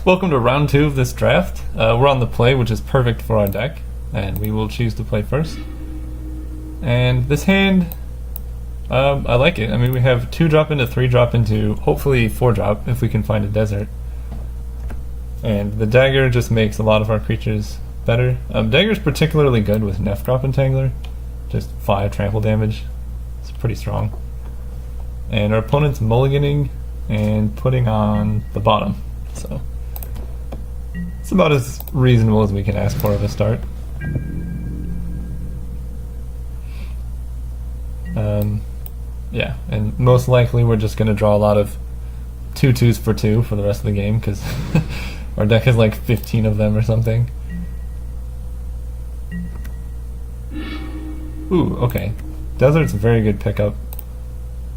Welcome to round 2 of this draft. We're on the play, which is perfect for our deck, and we will choose to play first. And this hand, I like it. I mean, we have 2-drop into 3-drop into hopefully 4-drop if we can find a desert. And the dagger just makes a lot of our creatures better. Dagger's particularly good with Neff Drop Entangler, just 5 trample damage. It's pretty strong. And our opponent's mulliganing and putting on the bottom, so it's about as reasonable as we can ask for of a start. Yeah, and most likely we're just going to draw a lot of 2/2s for 2 for the rest of the game, because our deck has like 15 of them or something. Ooh, okay. Desert's a very good pickup.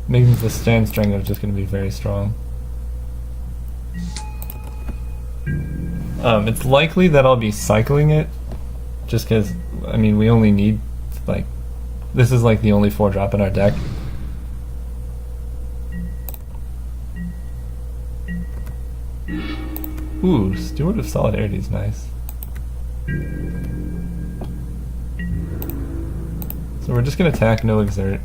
Means the Stand Strangler is just going to be very strong. It's likely that I'll be cycling it, just because, I mean, we only need, like, this is like the only 4-drop in our deck. Ooh, Steward of Solidarity is nice. So we're just going to attack, no exert.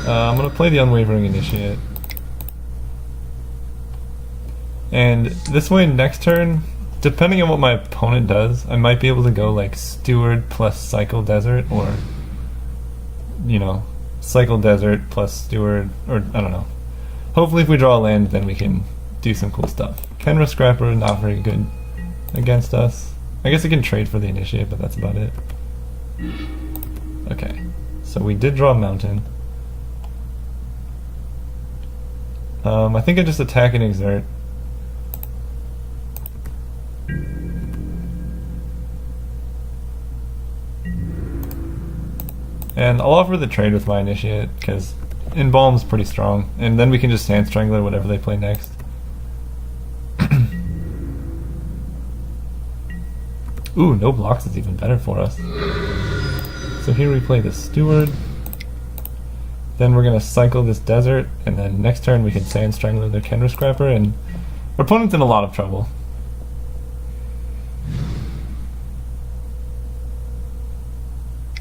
I'm going to play the Unwavering Initiate. And this way, next turn, depending on what my opponent does, I might be able to go like Steward plus Cycle Desert, or, you know, Cycle Desert plus Steward, or I don't know. Hopefully if we draw a land, then we can do some cool stuff. Kenra Scrapper, not very good against us. I guess I can trade for the Initiate, but that's about it. Okay, so we did draw a Mountain. I think I just attack and exert. And I'll offer the trade with my Initiate, because Embalm's pretty strong, and then we can just Sand Strangler whatever they play next. Ooh, no blocks is even better for us. So here we play the Steward. Then we're going to cycle this Desert, and then next turn we can Sand Strangler their Kenra Scrapper, and our opponent's in a lot of trouble.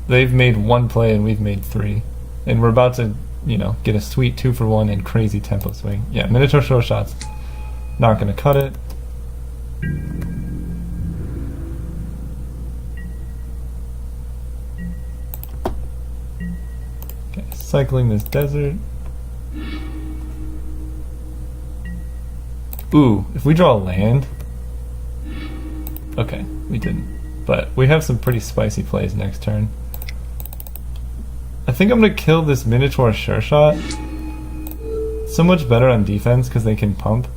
They've made 1 play and we've made 3. And we're about to, you know, get a sweet 2-for-1 and crazy tempo swing. Yeah, Minotaur Short Shot's not going to cut it. Okay, cycling this Desert. Ooh, if we draw a land... Okay, we didn't. But we have some pretty spicy plays next turn. I think I'm going to kill this Minotaur Sure Shot. So much better on defense because they can pump.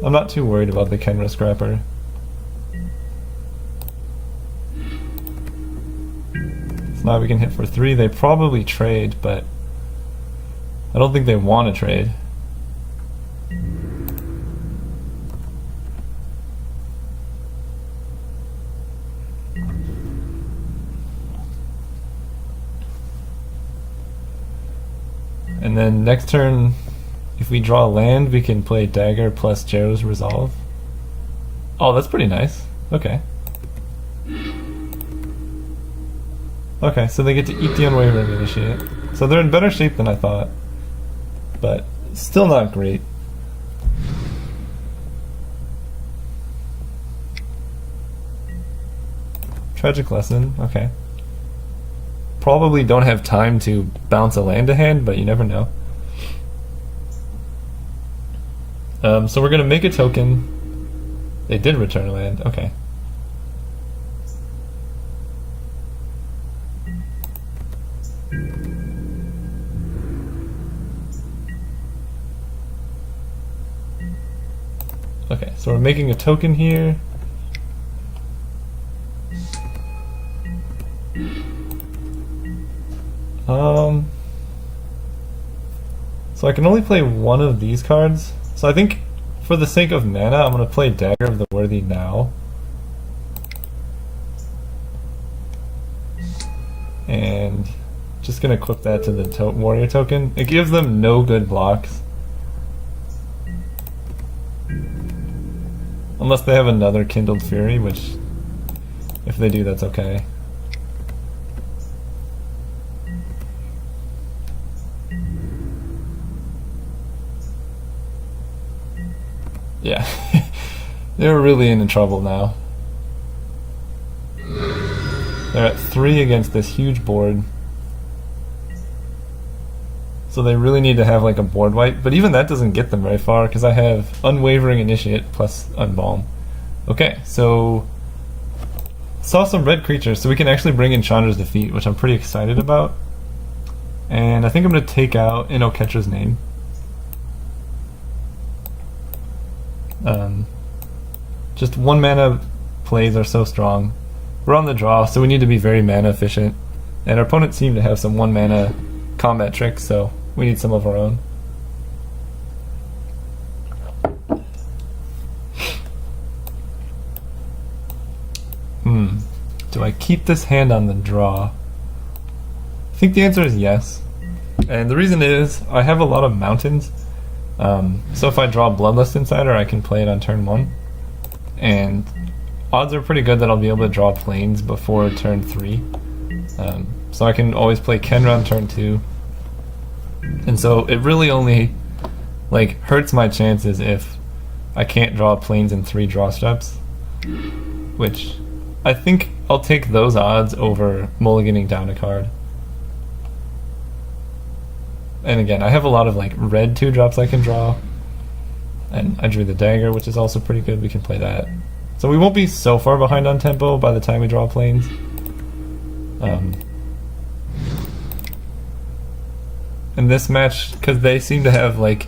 I'm not too worried about the Kenra Scrapper. So now we can hit for 3. They probably trade, but I don't think they want to trade. And then next turn, if we draw a land, we can play Dagger plus Joe's Resolve. Oh, that's pretty nice. Okay. Okay, so they get to eat the Unwavering Initiate. So they're in better shape than I thought, but still not great. Tragic Lesson, okay. Probably don't have time to bounce a land to hand, but you never know. So we're going to make a token. They did return a land, okay. Okay, so we're making a token here. So I can only play one of these cards. So I think for the sake of mana, I'm going to play Dagger of the Worthy now. And Just gonna equip that to the warrior token. It gives them no good blocks. Unless they have another Kindled Fury, which, if they do, that's okay. Yeah, they're really in trouble now. They're at 3 against this huge board. So they really need to have like a board wipe, but even that doesn't get them very far because I have Unwavering Initiate plus Unbalm. Okay, so saw some red creatures, so we can actually bring in Chandra's Defeat, which I'm pretty excited about. And I think I'm going to take out Inoketcher's Name. Just 1 mana plays are so strong. We're on the draw, so we need to be very mana efficient. And our opponents seem to have some 1 mana combat tricks, so we need some of our own. Do I keep this hand on the draw? I think the answer is yes. And the reason is, I have a lot of mountains. So if I draw Bloodlust Insider, I can play it on turn 1. And odds are pretty good that I'll be able to draw planes before turn 3. So I can always play Kenra on turn 2. And so it really only like hurts my chances if I can't draw planes in 3 draw steps. Which I think I'll take those odds over mulliganing down a card. And again, I have a lot of like red 2-drops I can draw. And I drew the dagger, which is also pretty good. We can play that. So we won't be so far behind on tempo by the time we draw planes. In this match, because they seem to have like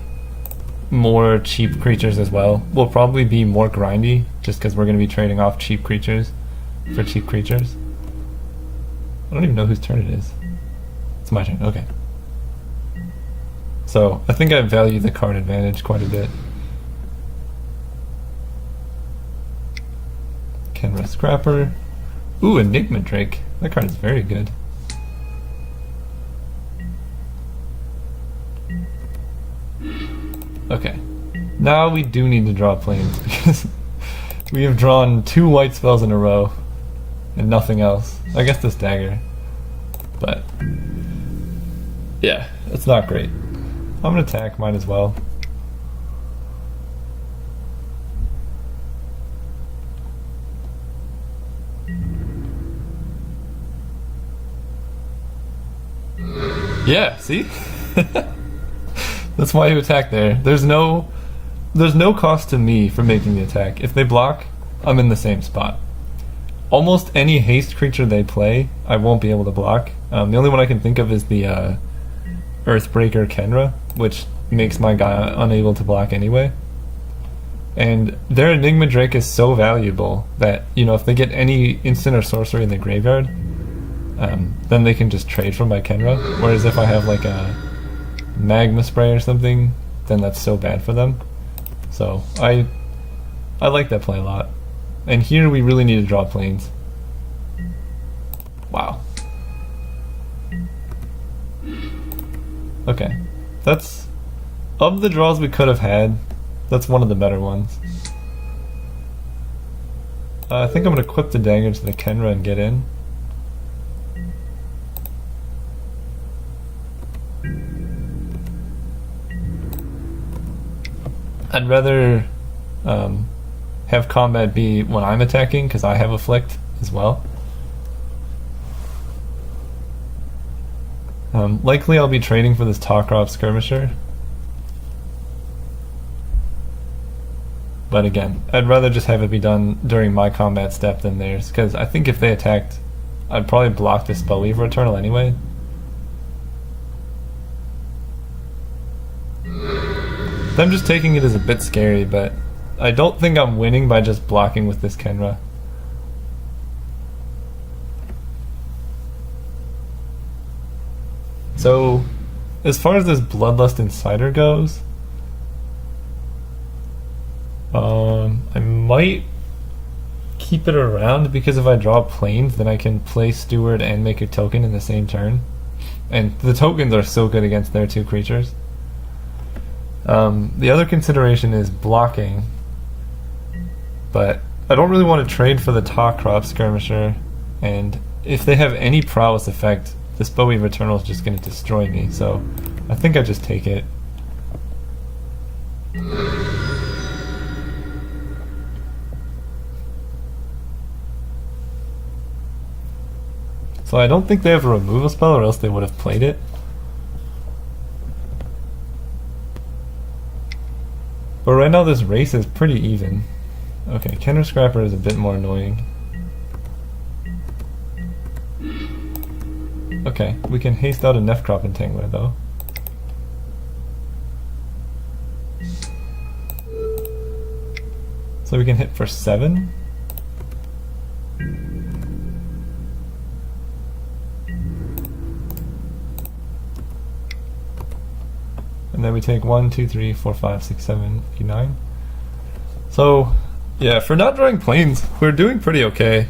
more cheap creatures as well, will probably be more grindy, just because we're going to be trading off cheap creatures for cheap creatures. I don't even know whose turn it is. It's my turn, okay. So I think I value the card advantage quite a bit. Kenra Scrapper. Ooh, Enigma Drake. That card is very good. Okay. Now we do need to draw planes because we have drawn 2 white spells in a row and nothing else. I guess this dagger. But yeah, it's not great. I'm gonna attack, might as well. Yeah, see? That's why you attack there. There's no cost to me for making the attack. If they block, I'm in the same spot. Almost any haste creature they play, I won't be able to block. The only one I can think of is the Earthbreaker Kenra, which makes my guy unable to block anyway. And their Enigma Drake is so valuable that, you know, if they get any instant or sorcery in the graveyard, then they can just trade for my Kenra. Whereas if I have like a Magma Spray or something, then that's so bad for them. So I like that play a lot. And here we really need to draw planes. Wow. Okay. That's, of the draws we could have had, that's one of the better ones. I think I'm going to equip the dagger to the Kenra and get in. I'd rather have combat be when I'm attacking, because I have Afflict as well. Likely I'll be trading for this Talkrop Skirmisher. But again, I'd rather just have it be done during my combat step than theirs, because I think if they attacked, I'd probably block this Spellweaver Eternal anyway. Them just taking it is a bit scary, but I don't think I'm winning by just blocking with this Kenra. So, as far as this Bloodlust Insider goes, I might keep it around, because if I draw planes, then I can play Steward and make a token in the same turn. And the tokens are so good against their 2 creatures. The other consideration is blocking, but I don't really want to trade for the Top Crop Skirmisher, and if they have any prowess effect, this Bowie Returnal is just going to destroy me, so I think I just take it. So I don't think they have a removal spell, or else they would have played it. But right now this race is pretty even. Okay, Kenner Scrapper is a bit more annoying. Okay, we can haste out a Nefcrop Entangler though. So we can hit for 7. And then we take 1, 2, 3, 4, 5, 6, 7, 8, 9. So, yeah, for not drawing planes, we're doing pretty okay.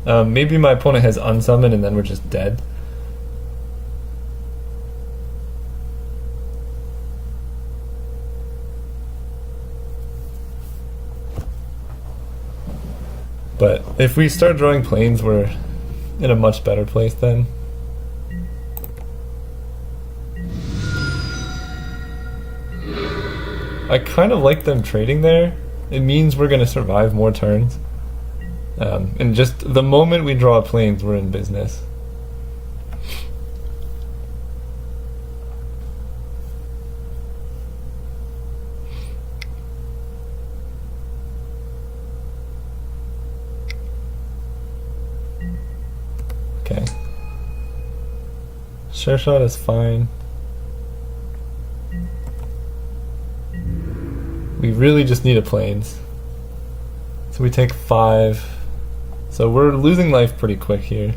Maybe my opponent has unsummoned and then we're just dead. But if we start drawing planes, we're in a much better place then. I kind of like them trading there. It means we're going to survive more turns. And just the moment we draw planes, we're in business. Okay. Share shot is fine. We really just need a planes. So we take 5. So we're losing life pretty quick here.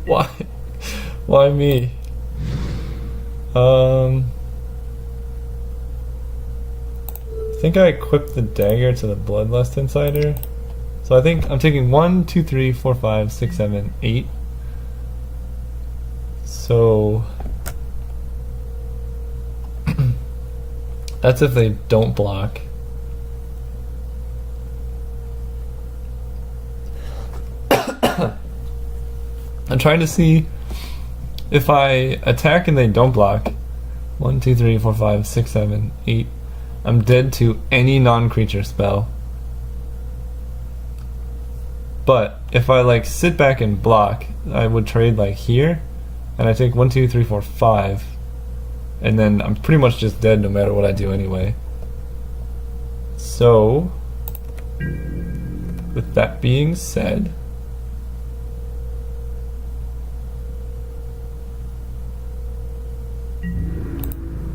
Why? Why me? I think I equipped the dagger to the Bloodlust Insider. So I think I'm taking 1, 2, 3, 4, 5, 6, 7, 8. So that's if they don't block. I'm trying to see if I attack and they don't block. 1, 2, 3, 4, 5, 6, 7, 8. I'm dead to any non-creature spell. But if I like sit back and block, I would trade like here, and I take 1, 2, 3, 4, 5, and then I'm pretty much just dead no matter what I do anyway. So, with that being said,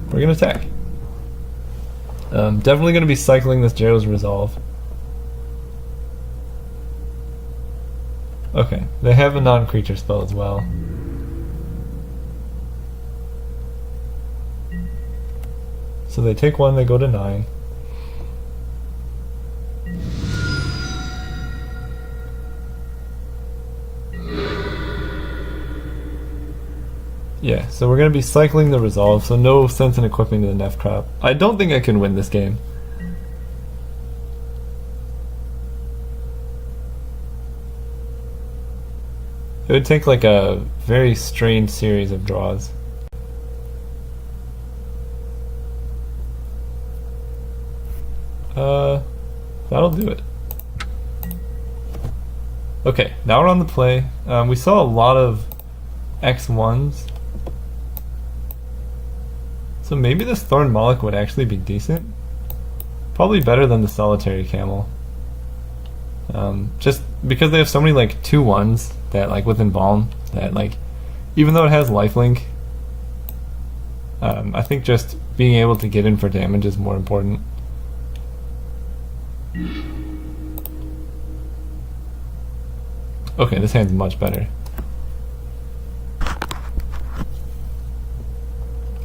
we're gonna attack. Definitely gonna be cycling this Jero's Resolve. Okay, they have a non-creature spell as well. So they take 1, they go to 9. Yeah, so we're going to be cycling the Resolve, so no sense in equipping to the Nefcrop. I don't think I can win this game. It would take like a very strange series of draws. That'll do it. Okay, now we're on the play. We saw a lot of X1s. So maybe this Thorn Moloch would actually be decent. Probably better than the Solitary Camel. Just because they have so many like 2/1s that like with Embalm that like even though it has lifelink, I think just being able to get in for damage is more important. Okay, this hand's much better.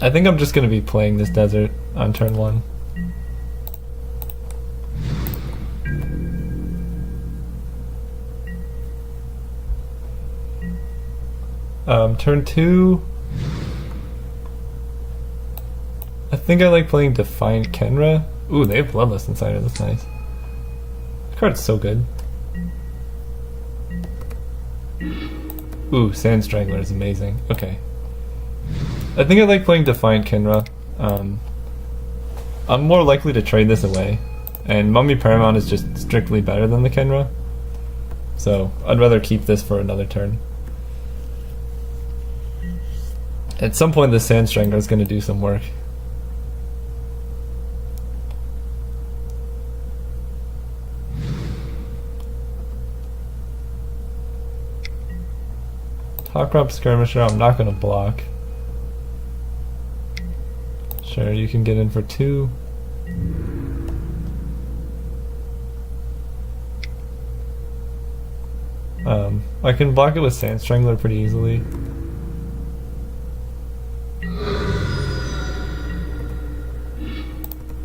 I think I'm just going to be playing this desert on turn 1. Turn 2... I think I like playing Defiant Kenra. Ooh, they have Bloodlust Insider, that's nice. This card's so good. Ooh, Sand Strangler is amazing. Okay. I think I like playing Defiant Kenra. I'm more likely to trade this away. And Mummy Paramount is just strictly better than the Kenra. So, I'd rather keep this for another turn. At some point the Sand Strangler is going to do some work. Top Crop Skirmisher, I'm not going to block. Sure, you can get in for 2. I can block it with Sand Strangler pretty easily.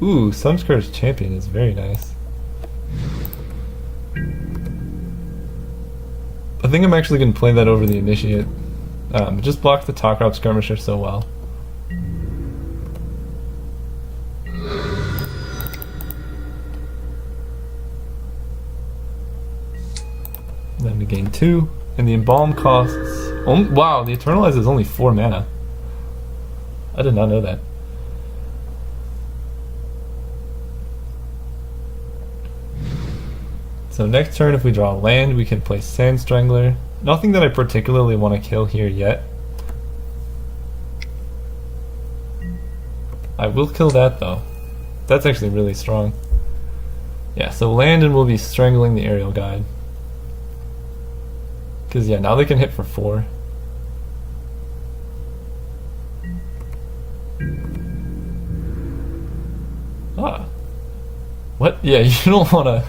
Ooh, Sunscourge Champion is very nice. I think I'm actually going to play that over the Initiate. Just block the Top Crop Skirmisher so well. Then we gain 2, and the Embalm costs... Oh, wow, the Eternalize is only 4 mana. I did not know that. So next turn, if we draw land, we can play Sand Strangler. Nothing that I particularly want to kill here yet. I will kill that though. That's actually really strong. Yeah, so land and we'll be strangling the Aerial Guide. Because yeah, now they can hit for 4. Ah. What? Yeah, you don't want to...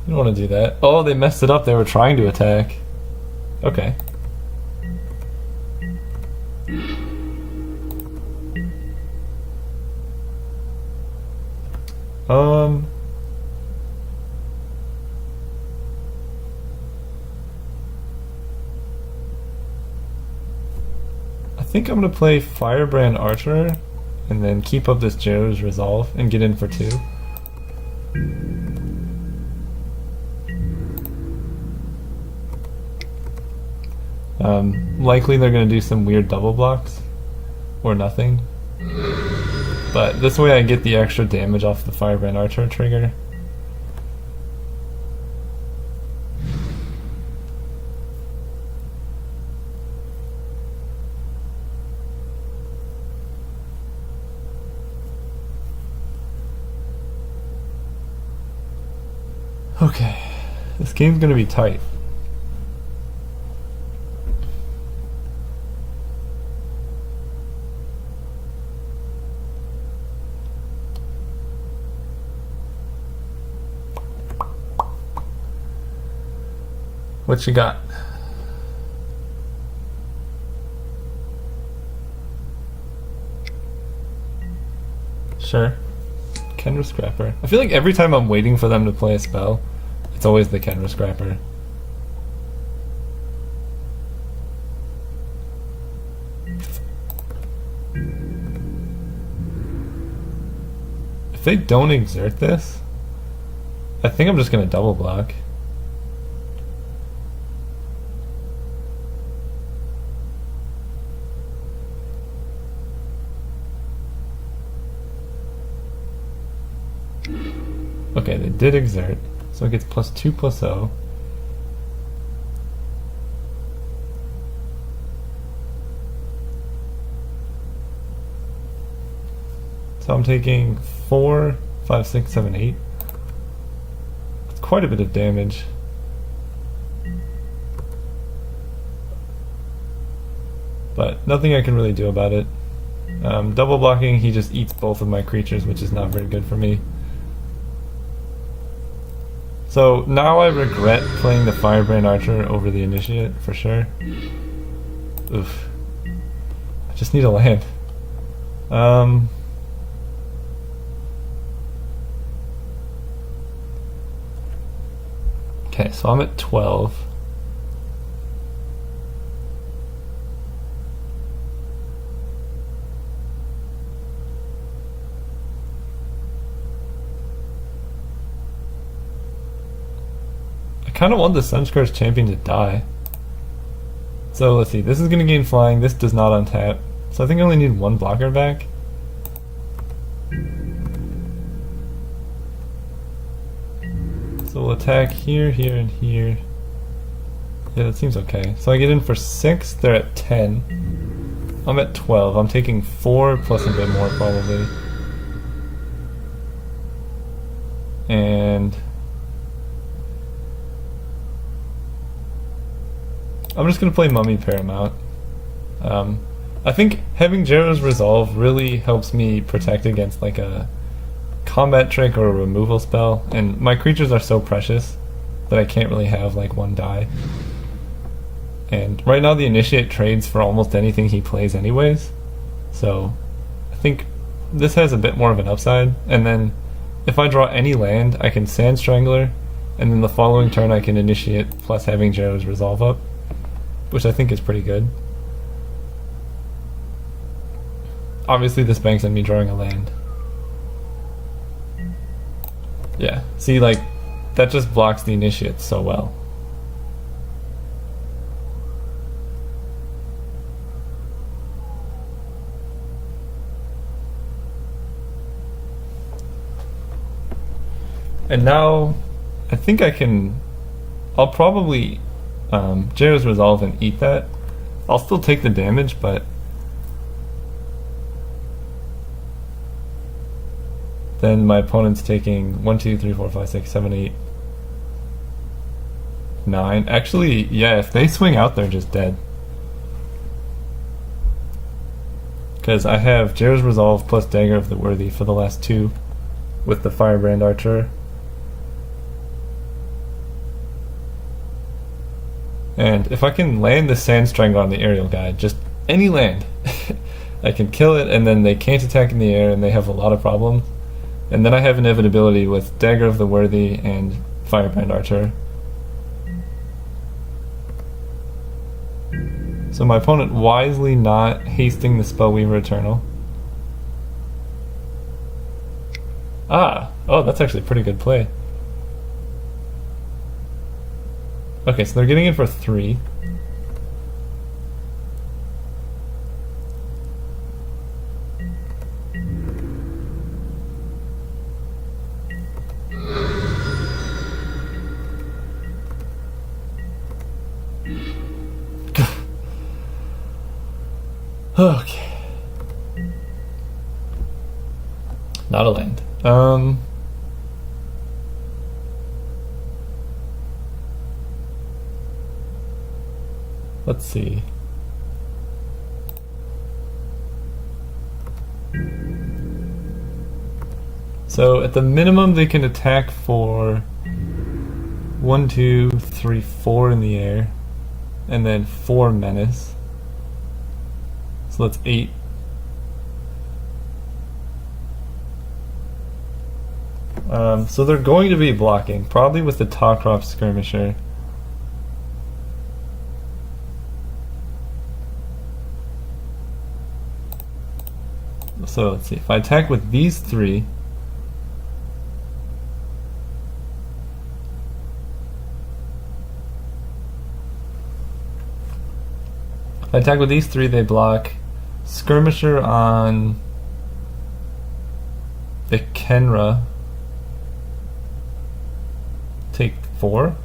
You don't want to do that. Oh, they messed it up. They were trying to attack. Okay. I think I'm going to play Firebrand Archer and then keep up this Jero's Resolve and get in for 2. Likely they're going to do some weird double blocks or nothing, but this way I get the extra damage off the Firebrand Archer trigger. Okay, this game's going to be tight. What you got? Sure. Kenra Scrapper. I feel like every time I'm waiting for them to play a spell, it's always the Kenra Scrapper. If they don't exert this, I think I'm just gonna double block. Okay, they did exert, so it gets +2/+0. So I'm taking 4, 5, 6, 7, 8. That's quite a bit of damage. But nothing I can really do about it. Double blocking, he just eats both of my creatures, which is not very good for me. So now I regret playing the Firebrand Archer over the Initiate, for sure. Oof. I just need a land. Um, okay, so I'm at 12. I kind of want the Sunscourge champion to die. So let's see, this is going to gain flying, this does not untap. So I think I only need one blocker back. So we'll attack here, here, and here. Yeah, that seems okay. So I get in for 6, they're at 10. I'm at 12, I'm taking 4 plus a bit more probably. And I'm just going to play Mummy Paramount. I think having Jero's Resolve really helps me protect against like a combat trick or a removal spell, and my creatures are so precious that I can't really have like one die. And right now the Initiate trades for almost anything he plays anyways, so I think this has a bit more of an upside. And then if I draw any land, I can Sand Strangler, and then the following turn I can Initiate plus having Jero's Resolve up, which I think is pretty good. Obviously this banks on me drawing a land. Yeah, see, like, that just blocks the Initiate so well. And now, I think I'll probably Jero's Resolve and eat that. I'll still take the damage, but then my opponent's taking 1, 2, 3, 4, 5, 6, 7, 8, 9. Actually, yeah, if they swing out, they're just dead. Because I have Jero's Resolve plus Dagger of the Worthy for the last 2 with the Firebrand Archer. And if I can land the Sand Strangler on the aerial guy, just any land, I can kill it, and then they can't attack in the air and they have a lot of problems. And then I have inevitability with Dagger of the Worthy and Firebrand Archer. So my opponent wisely not hasting the Spellweaver Eternal. Oh, that's actually a pretty good play. Okay, so they're getting in for 3. Okay. Not a land. Let's see. So at the minimum they can attack for 1, 2, 3, 4 in the air, and then 4 menace. So that's 8. So they're going to be blocking, probably with the Tawcroft Skirmisher. So let's see, if I attack with these 3, they block. Skirmisher on the Kenra, take 4?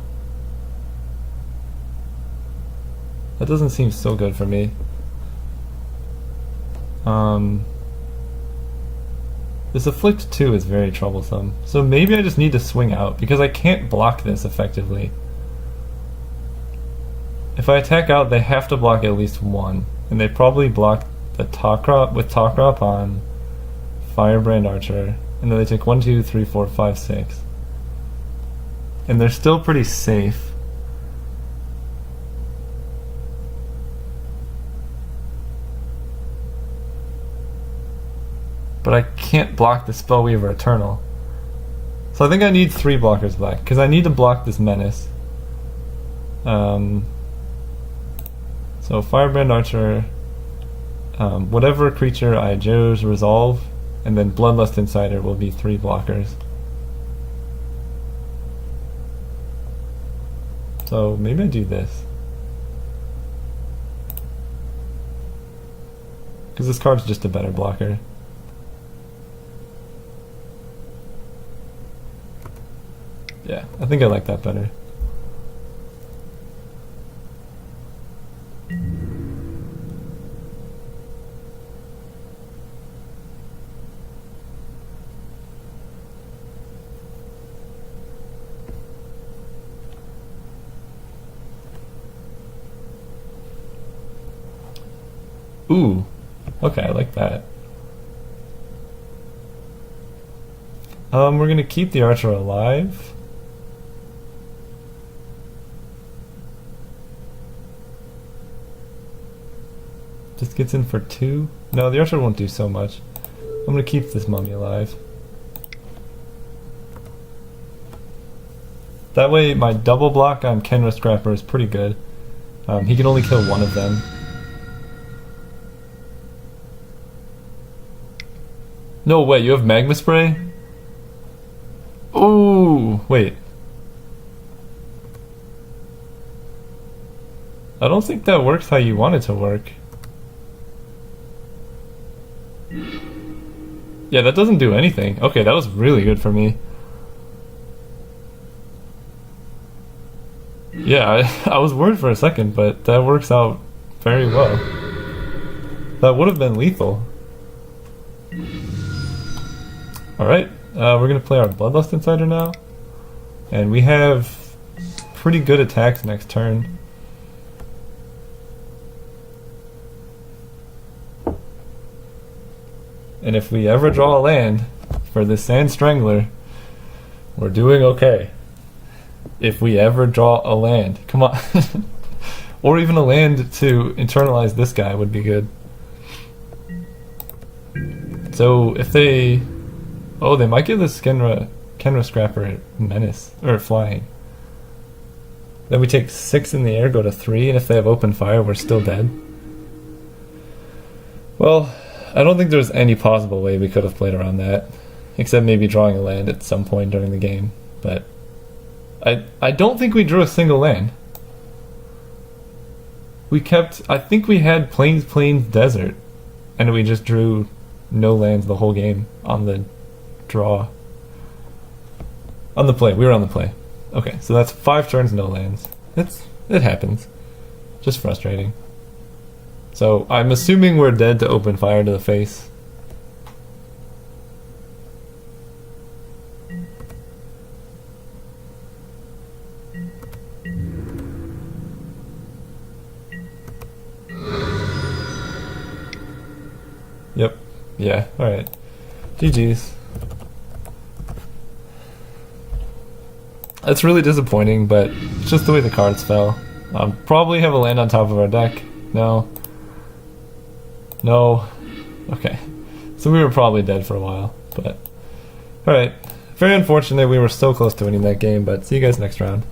That doesn't seem so good for me. This Afflict 2 is very troublesome. So maybe I just need to swing out, because I can't block this effectively. If I attack out, they have to block at least 1. And they probably block the Tawcroft on Firebrand Archer. And then they take 1, 2, 3, 4, 5, 6. And they're still pretty safe. but I can't block the Spellweaver Eternal. So I think I need 3 blockers back, because I need to block this Menace. So Firebrand Archer, whatever creature I Joe's Resolve, and then Bloodlust Insider will be 3 blockers. So maybe I do this. Because this card's just a better blocker. Yeah, I think I like that better. Ooh, okay, I like that. We're gonna keep the Archer alive. Just gets in for 2. No, the Archer won't do so much. I'm gonna keep this Mummy alive. That way my double block on Kenra Scrapper is pretty good. He can only kill 1 of them. No way, you have Magma Spray? Ooh, wait. I don't think that works how you want it to work. Yeah, that doesn't do anything. Okay, that was really good for me. Yeah, I was worried for a second, but that works out very well. That would have been lethal. Alright, we're going to play our Bloodlust Insider now. And we have pretty good attacks next turn. And if we ever draw a land for the Sand Strangler, we're doing okay. If we ever draw a land, come on. Or even a land to internalize this guy would be good. So if they... Oh, they might give this Kenra Scrapper Menace, or Flying. Then we take 6 in the air, go to 3, and if they have Open Fire, we're still dead. Well, I don't think there's any possible way we could have played around that, except maybe drawing a land at some point during the game, but I don't think we drew a single land. We kept, I think we had Plains, Desert, and we just drew no lands the whole game on the draw. On the play, we were on the play. Okay, so that's 5 turns, no lands. It happens. Just frustrating. So I'm assuming we're dead to Open Fire to the face. Yep. Yeah, alright. GG's. That's really disappointing, but it's just the way the cards fell. Probably have a land on top of our deck. No. No. Okay. So we were probably dead for a while, but... Alright. Very unfortunate we were so close to winning that game, but see you guys next round.